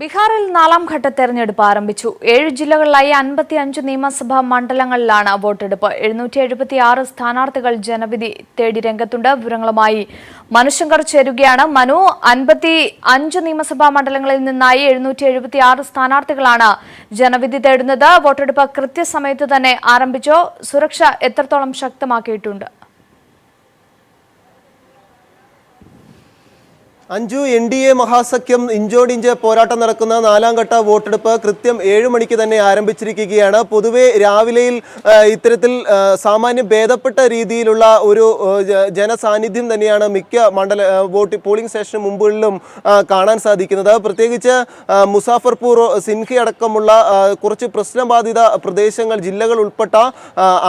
ബീഹാറിൽ നാലാം ഘട്ട തെരഞ്ഞെടുപ്പ് ആരംഭിച്ചു. 7 ജില്ലകളിലായി 55 നിയമസഭാ മണ്ഡലങ്ങളിലാണ് വോട്ടെടുപ്പ്. 776 സ്ഥാനാർത്ഥികൾ ജനവിധി തേടി രംഗത്തുണ്ട്. വിവരങ്ങളുമായി മനുശങ്കർ ചേരുകയാണ്. മനു, 55 നിയമസഭാ മണ്ഡലങ്ങളിൽ നിന്നായി 776 സ്ഥാനാർത്ഥികളാണ് ജനവിധി തേടുന്നത്. വോട്ടെടുപ്പ് കൃത്യസമയത്ത് തന്നെ ആരംഭിച്ചോ? സുരക്ഷ എത്രത്തോളം ശക്തമാക്കിയിട്ടുണ്ട്? അഞ്ചു NDA മഹാസഖ്യം ഇഞ്ചോടിഞ്ച് പോരാട്ടം നടക്കുന്ന നാലാം ഘട്ട വോട്ടെടുപ്പ് കൃത്യം 7 മണിക്ക് തന്നെ ആരംഭിച്ചിരിക്കുകയാണ്. പൊതുവെ രാവിലെയിൽ ഇത്തരത്തിൽ സാമാന്യം ഭേദപ്പെട്ട രീതിയിലുള്ള ഒരു ജനസാന്നിധ്യം തന്നെയാണ് മിക്ക പോളിംഗ് സ്റ്റേഷന് മുമ്പുകളിലും കാണാൻ സാധിക്കുന്നത്. പ്രത്യേകിച്ച് മുസാഫർപൂർ, സിൻഹി അടക്കമുള്ള കുറച്ച് പ്രശ്നബാധിത പ്രദേശങ്ങൾ, ജില്ലകൾ ഉൾപ്പെട്ട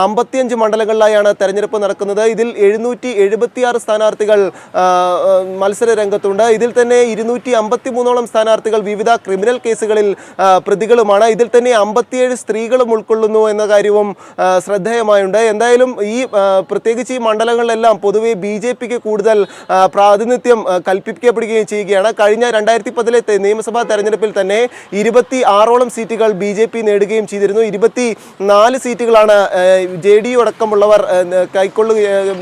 55 മണ്ഡലങ്ങളിലായാണ് തെരഞ്ഞെടുപ്പ് നടക്കുന്നത്. ഇതിൽ 776 സ്ഥാനാർത്ഥികൾ മത്സര രംഗത്തുണ്ട്. ഇതിൽ തന്നെ 253ഓളം സ്ഥാനാർത്ഥികൾ വിവിധ ക്രിമിനൽ കേസുകളിൽ പ്രതികളുമാണ്. ഇതിൽ തന്നെ 57 സ്ത്രീകളും ഉൾക്കൊള്ളുന്നു എന്ന കാര്യവും ശ്രദ്ധേയമായുണ്ട്. എന്തായാലും പ്രത്യേകിച്ച് ഈ മണ്ഡലങ്ങളിലെല്ലാം പൊതുവെ BJPക്ക് കൂടുതൽ പ്രാതിനിധ്യം കൽപ്പിക്കപ്പെടുകയും ചെയ്യുകയാണ്. കഴിഞ്ഞ 2010 നിയമസഭാ തെരഞ്ഞെടുപ്പിൽ തന്നെ 26ഓളം സീറ്റുകൾ BJP നേടുകയും ചെയ്തിരുന്നു. 24 സീറ്റുകളാണ് JDU അടക്കമുള്ളവർ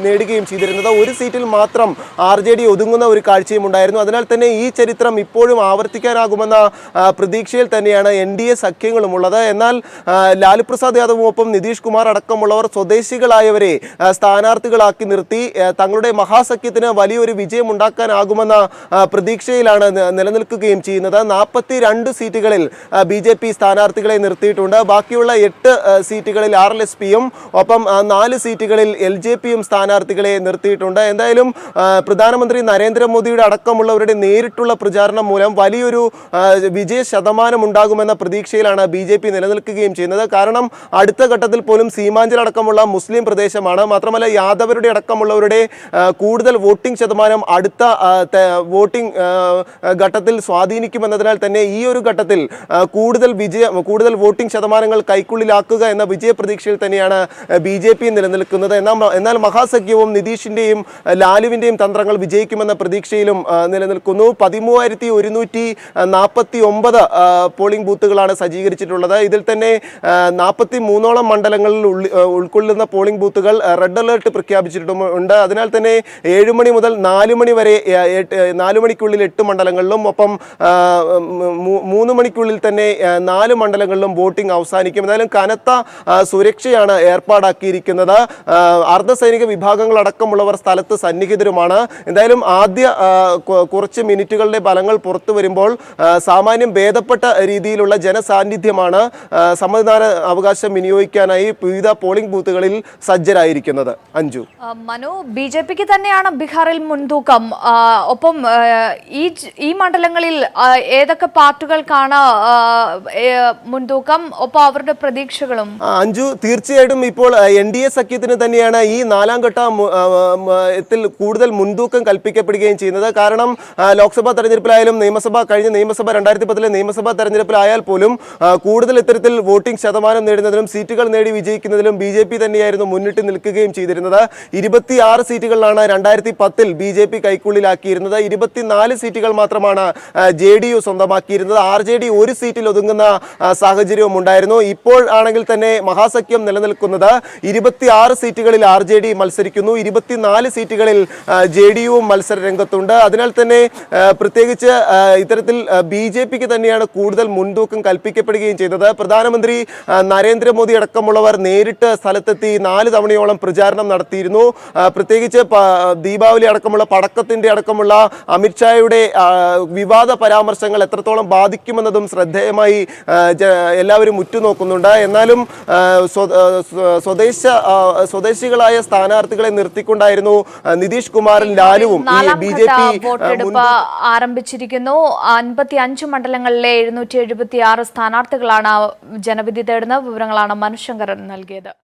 നേടുകയും ചെയ്തിരുന്നത്. ഒരു സീറ്റിൽ മാത്രം RJD ഒതുങ്ങുന്ന ഒരു കാഴ്ചയും ഉണ്ടായിരുന്നു. അതിനാൽ തന്നെ ഈ ചരിത്രം ഇപ്പോഴും ആവർത്തിക്കാനാകുമെന്ന പ്രതീക്ഷയിൽ തന്നെയാണ് NDA സഖ്യങ്ങളുമുള്ളത്. എന്നാൽ ലാലു പ്രസാദ് യാദവുമൊപ്പം നിതീഷ് കുമാർ അടക്കമുള്ളവർ സ്വദേശികളായവരെ സ്ഥാനാർത്ഥികളാക്കി നിർത്തി തങ്ങളുടെ മഹാസഖ്യത്തിന് വലിയൊരു വിജയം ഉണ്ടാക്കാനാകുമെന്ന പ്രതീക്ഷയിലാണ് നിലനിൽക്കുകയും ചെയ്യുന്നത്. 42 സീറ്റുകളിൽ BJP സ്ഥാനാർത്ഥികളെ നിർത്തിയിട്ടുണ്ട്. ബാക്കിയുള്ള 8 സീറ്റുകളിൽ RLSPയും ഒപ്പം 4 സീറ്റുകളിൽ LJPയും സ്ഥാനാർത്ഥികളെ നിർത്തിയിട്ടുണ്ട്. എന്തായാലും പ്രധാനമന്ത്രി നരേന്ദ്രമോദിയുടെ അടക്കമുള്ളവരുടെ നേരിട്ടുള്ള പ്രചാരണം മൂലം വലിയൊരു വിജയ ശതമാനം ഉണ്ടാകുമെന്ന പ്രതീക്ഷയിലാണ് BJP നിലനിൽക്കുകയും ചെയ്യുന്നത്. കാരണം അടുത്ത ഘട്ടത്തിൽ പോലും സീമാഞ്ചൽ അടക്കമുള്ള മുസ്ലിം പ്രദേശമാണ്. മാത്രമല്ല യാദവരുടെ അടക്കമുള്ളവരുടെ കൂടുതൽ വോട്ടിംഗ് ശതമാനം അടുത്ത വോട്ടിംഗ് ഘട്ടത്തിൽ സ്വാധീനിക്കുമെന്നതിനാൽ തന്നെ ഈ ഒരു ഘട്ടത്തിൽ കൂടുതൽ വോട്ടിംഗ് ശതമാനങ്ങൾ കൈക്കുള്ളിലാക്കുക എന്ന വിജയപ്രതീക്ഷയിൽ തന്നെയാണ് BJP നിലനിൽക്കുന്നത്. എന്നാൽ മഹാസഖ്യവും നിതീഷിന്റെയും ലാലുവിന്റെയും തന്ത്രങ്ങൾ വിജയിക്കുമെന്ന പ്രതീക്ഷയിലും നിലനിൽക്കുന്നു. 13,149 പോളിംഗ് ബൂത്തുകളാണ് സജ്ജീകരിച്ചിട്ടുള്ളത്. ഇതിൽ തന്നെ 43ഓളം മണ്ഡലങ്ങളിൽ ഉൾക്കൊള്ളുന്ന പോളിംഗ് ബൂത്തുകൾ റെഡ് അലേർട്ട് പ്രഖ്യാപിച്ചിട്ടുമുണ്ട്. അതിനാൽ തന്നെ 7 മണി മുതൽ 4 മണി വരെ 4 മണിക്കുള്ളിൽ 8 മണ്ഡലങ്ങളിലും ഒപ്പം 3 മണിക്കുള്ളിൽ തന്നെ 4 മണ്ഡലങ്ങളിലും വോട്ടിംഗ് അവസാനിക്കും. എന്തായാലും കനത്ത സുരക്ഷയാണ് ഏർപ്പാടാക്കിയിരിക്കുന്നത്. അർദ്ധസൈനിക വിഭാഗങ്ങളടക്കമുള്ളവർ സ്ഥലത്ത് സന്നിഹിതരുമാണ്. എന്തായാലും ആദ്യ കുറച്ച് മിനിറ്റുകളുടെ ഫലങ്ങൾ പുറത്തു വരുമ്പോൾ സാമാന്യം ഭേദപ്പെട്ട രീതിയിലുള്ള ജനസാന്നിധ്യമാണ് സമ്മതിദാന അവകാശം വിനിയോഗിക്കാനായി വിവിധ പോളിംഗ് ബൂത്തുകളിൽ സജ്ജരായിരിക്കുന്നത്. അഞ്ജു, മനു, BJPക്ക് തന്നെയാണ് ബീഹാറിൽ മുൻതൂക്കം. ഒപ്പം ഈ മണ്ഡലങ്ങളിൽ ഏതൊക്കെ പാർട്ടികൾക്കാണ് മുൻതൂക്കം, ഒപ്പം അവരുടെ പ്രതീക്ഷകളും? അഞ്ജു, തീർച്ചയായിട്ടും ഇപ്പോൾ NDA സഖ്യത്തിന് തന്നെയാണ് ഈ നാലാം ഘട്ടത്തിൽ കൂടുതൽ മുൻതൂക്കം കൽപ്പിക്കപ്പെടുകയും ചെയ്യുന്നത്. കാരണം ലോക്സഭാ തെരഞ്ഞെടുപ്പിലായാലും കഴിഞ്ഞ നിയമസഭ 2010 നിയമസഭാ തെരഞ്ഞെടുപ്പിലായാൽ പോലും കൂടുതൽ ഇത്തരത്തിൽ വോട്ടിംഗ് ശതമാനം നേടുന്നതിലും സീറ്റുകൾ നേടി വിജയിക്കുന്നതിലും BJP തന്നെയായിരുന്നു മുന്നിട്ട് നിൽക്കുകയും ചെയ്തിരുന്നത്. 26 സീറ്റുകളിലാണ് 2010 BJP കൈക്കുള്ളിലാക്കിയിരുന്നത്. 24 സീറ്റുകൾ മാത്രമാണ് JDU സ്വന്തമാക്കിയിരുന്നത്. RJD ഒരു സീറ്റിൽ ഒതുങ്ങുന്ന സാഹചര്യവും ഉണ്ടായിരുന്നു. ഇപ്പോൾ ആണെങ്കിൽ തന്നെ മഹാസഖ്യം നിലനിൽക്കുന്നത് 26 സീറ്റുകളിൽ RJD മത്സരിക്കുന്നു. 24 സീറ്റുകളിൽ JDUവും മത്സര രംഗത്തുണ്ട്. അതിനാൽ തന്നെ പ്രത്യേകിച്ച് ഇത്തരത്തിൽ BJPക്ക് തന്നെയാണ് കൂടുതൽ മുൻതൂക്കം കൽപ്പിക്കപ്പെടുകയും ചെയ്തത്. പ്രധാനമന്ത്രി നരേന്ദ്രമോദി അടക്കമുള്ളവർ നേരിട്ട് സ്ഥലത്തെത്തി 4 തവണയോളം പ്രചാരണം നടത്തിയിരുന്നു. പ്രത്യേകിച്ച് ദീപാവലി അടക്കമുള്ള പടക്കത്തിന്റെ അടക്കമുള്ള അമിത്ഷായുടെ വിവാദ പരാമർശങ്ങൾ എത്രത്തോളം ബാധിക്കുമെന്നതും ശ്രദ്ധേയമായി എല്ലാവരും ഉറ്റുനോക്കുന്നുണ്ട്. എന്നാലും സ്വദേശികളായ സ്ഥാനാർത്ഥികളെ നിർത്തിക്കൊണ്ടായിരുന്നു നിതീഷ് കുമാറും ലാലുവും BJP വോട്ടെടുപ്പ് ആരംഭിച്ചിരിക്കുന്നു. 55 മണ്ഡലങ്ങളിലെ 776 സ്ഥാനാർത്ഥികളാണ് ജനവിധി തേടുന്ന വിവരങ്ങളാണ് മനുശങ്കരൻ നൽകിയത്.